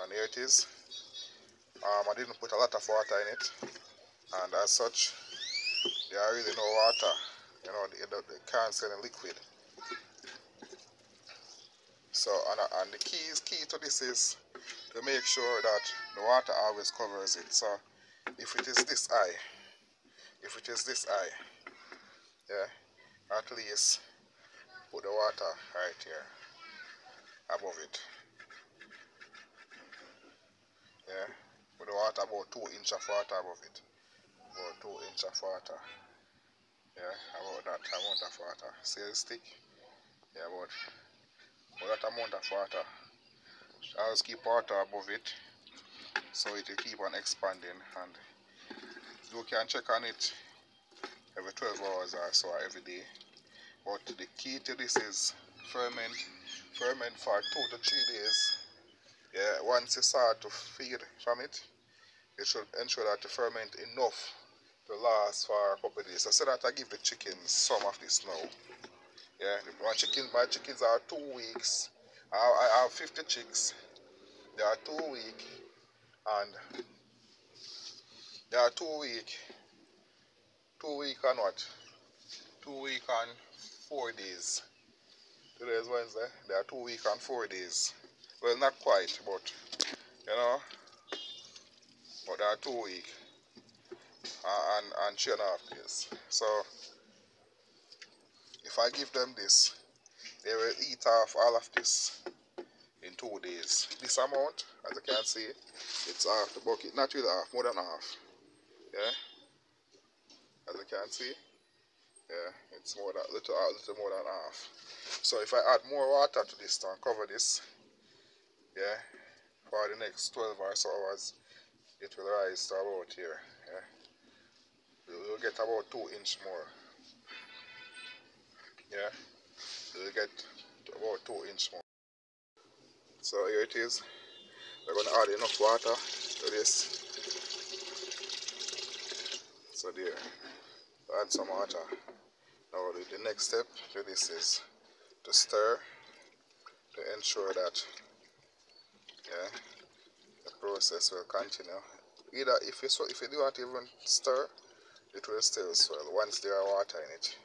And here it is. I didn't put a lot of water in it, and as such there are really no water, you know, the can's in liquid. So and the key to this is to make sure that the water always covers it. So if it is this high, yeah, at least put the water right here above it. Yeah, put the water about 2 inches of water above it. About 2 inches of water. Yeah, about that amount of water. See the stick? Yeah, about that amount of water. Always keep water above it so it will keep on expanding, and you can check on it every 12 hours or so, or every day. But the key to this is ferment for 2 to 3 days. Yeah, once you start to feed from it, you should ensure that you ferment enough to last for a couple of days. So that I give the chickens some of this now. Yeah, my chickens are 2 weeks. I have 50 chicks. They are 2 weeks, and they are 2 weeks. 2 weeks and what? 2 weeks and 4 days. Today is Wednesday. They are 2 weeks and 4 days. Well, not quite, but you know, but they are 2 weeks and 3.5 days. So if I give them this, they will eat off all of this in 2 days. This amount, as you can see, it's half the bucket, not really half, more than half. Yeah, as you can see, yeah, it's more than little more than half. So if I add more water to this to cover this, yeah, for the next 12 or so hours, it will rise to about here. Yeah, we'll get about 2 inches more. Yeah, we'll get about 2 inches more. So here it is. We're going to add enough water to this. So there, add some water. Now the next step to this is to stir, to ensure that, yeah, the process will continue. Either if you do not even stir, it will still swell. Once there are water in it,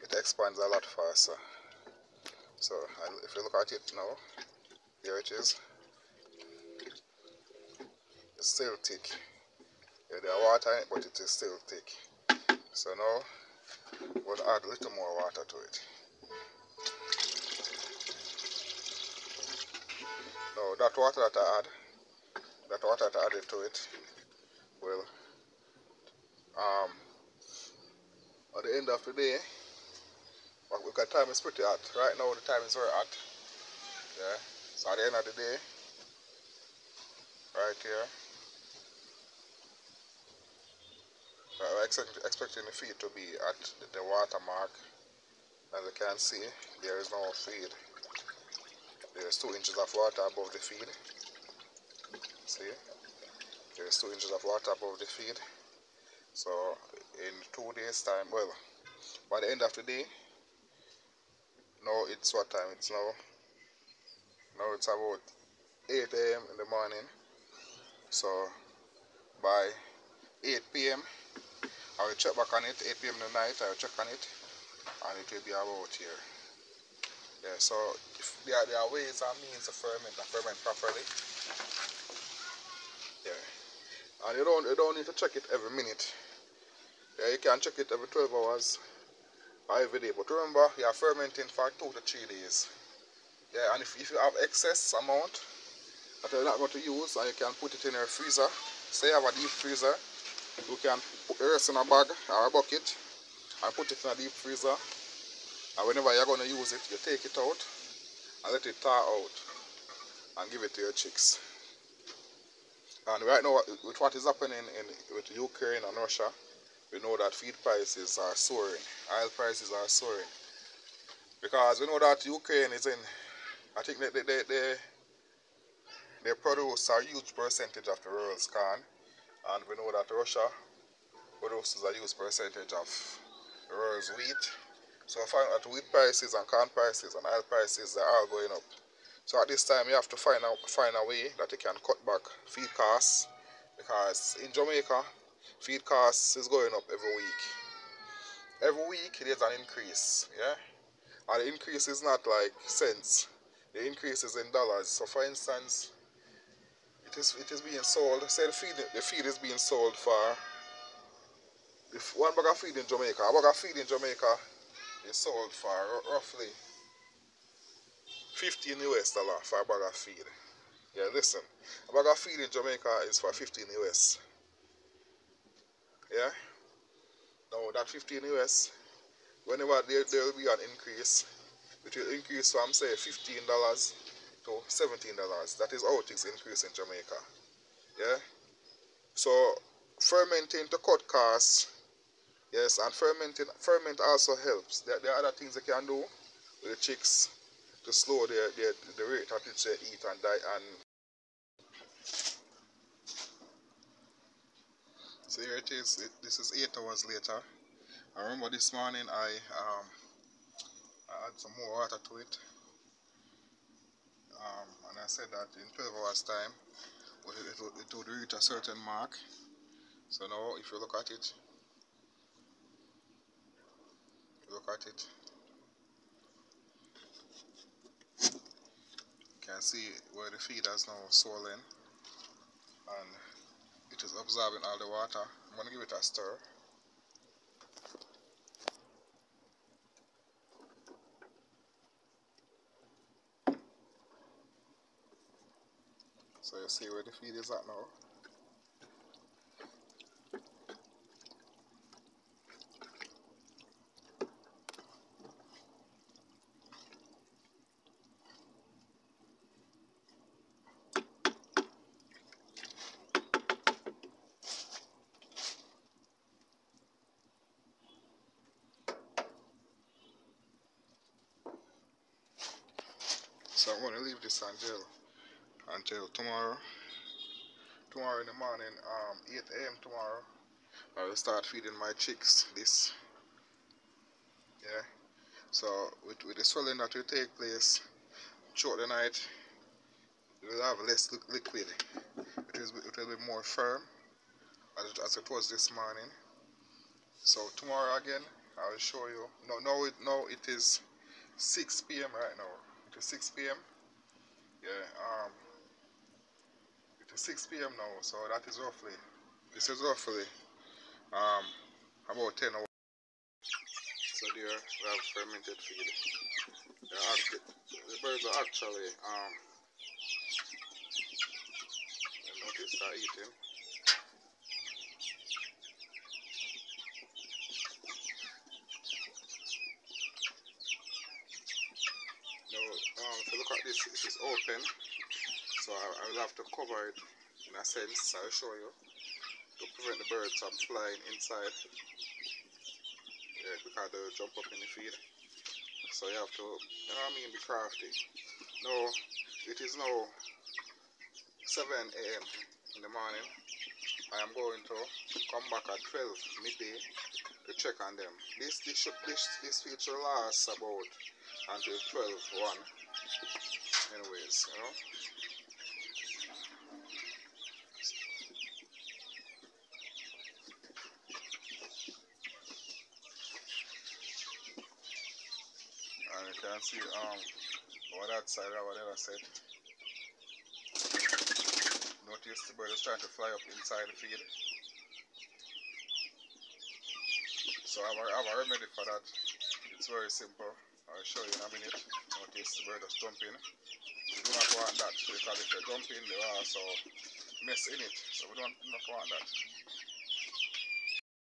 it expands a lot faster. So if you look at it now, here it is. It's still thick. Yeah, there are water in it, but it is still thick. So now we'll add a little more water to it. Now that water that I added to it will, at the end of the day, because time is pretty hot. Right now the time is very hot. Yeah. So at the end of the day, right here, we're expecting the feed to be at the water mark. As you can see, there is no feed. There's 2 inches of water above the feed. See? There's 2 inches of water above the feed. So in 2 days time, well, by the end of the day, now it's what time? It's now it's about 8 a.m. in the morning. So by 8 p.m. I will check back on it. 8 p.m. in the night I will check on it, and it will be about here. Yeah, so if there are ways and means to ferment properly. Yeah. And you don't need to check it every minute. Yeah, you can check it every 12 hours or every day. But remember, you are fermenting for 2 to 3 days. Yeah, and if you have excess amount that you're not going to use, and you can put it in your freezer. Say you have a deep freezer, you can put the rest in a bag or a bucket and put it in a deep freezer. And whenever you're going to use it, you take it out and let it thaw out and give it to your chicks. And right now, with what is happening with Ukraine and Russia, we know that feed prices are soaring, oil prices are soaring. Because we know that Ukraine is in, I think they produce a huge percentage of the world's corn, and we know that Russia produces a huge percentage of the world's wheat. So I find that wheat prices and corn prices and oil prices, they're all going up. So at this time you have to find a way that you can cut back feed costs, because in Jamaica feed costs is going up every week. Every week there's an increase, yeah? And the increase is not like cents. The increase is in dollars. So for instance, it is being sold, say the feed is being sold for, if one bag of feed in Jamaica, a bag of feed in Jamaica is sold for roughly 15 US dollar for a bag of feed. Yeah, listen, a bag of feed in Jamaica is for 15 US. Yeah? Now that 15 US, whenever there will be an increase, it will increase from say $15 to $17. That is how things increase in Jamaica. Yeah? So fermenting to cut costs, yes, and ferment also helps. There are other things they can do with the chicks to slow the rate at which they eat and die. And so here it is. This is 8 hours later. I remember this morning I add some more water to it, and I said that in 12 hours time it would reach a certain mark. So now if you look at it, you can see where the feed has now swollen and it is absorbing all the water. I'm going to give it a stir. So you see where the feed is at now. So I'm going to leave this until tomorrow. Tomorrow in the morning, 8 AM tomorrow, I will start feeding my chicks this. Yeah. So with the swelling that will take place throughout the night, it will have less liquid. It will be more firm as it was this morning. So tomorrow again, I will show you. No, it is 6 PM right now. It is 6 PM. Yeah. It is 6 PM now. So that is roughly. This is roughly about 10 hours. So there we have fermented feed. The birds are actually notice they're eating. Now if you look at this, it is open. So I will have to cover it in a sense. I'll show you to prevent the birds from flying inside. Yeah, because they'll jump up in the feed. So you have to, be crafty. Now, it is now 7 AM in the morning. I am going to come back at 12 midday to check on them. This feed should last about until 12:1. Anyways, And you can see over that side or whatever side. Notice the bird is trying to fly up inside the feed. So I have a remedy for that. It's very simple. I'll show you in a minute. Notice the bird is jumping. We do not want that, because if they jump in, they will also mess in it. So we don't not want that.